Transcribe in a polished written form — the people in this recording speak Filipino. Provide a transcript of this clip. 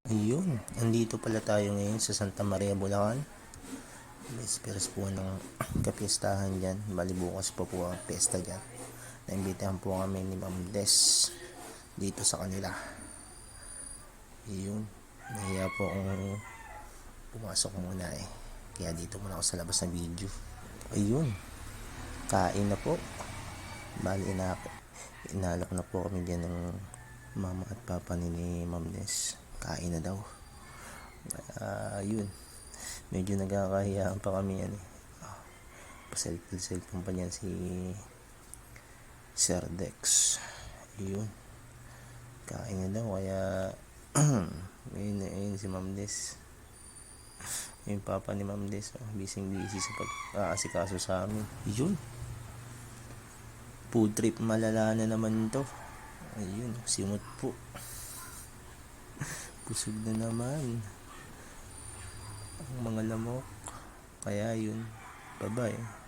Ayun, andito pala tayo ngayon sa Santa Maria, Bulacan. Esperas po ng kapistahan dyan. Bali bukas pa po ang pesta dyan. Naimbitahan po kami ni Ma'am Des dito sa kanila. Ayun, nahiya po akong pumasok muna eh. Kaya dito muna ako sa labas ng video. Ayun, kain na po. Bali inalok na po kami dyan ng mama at papa ni Ma'am Des. Kain na daw. Yun, medyo nagkakahiyaan pa kami yan eh. Paselfon pa niyan si Sir Dex. Yun, kain na daw. Kaya ayun si Ma'am Des, yung papa ni Ma'am Des, busy sa pag-aasikaso sa amin. Yun, food trip malala na naman to. Ayun, simot po. Busog na naman ang mga lamok. Kaya yun, bye bye.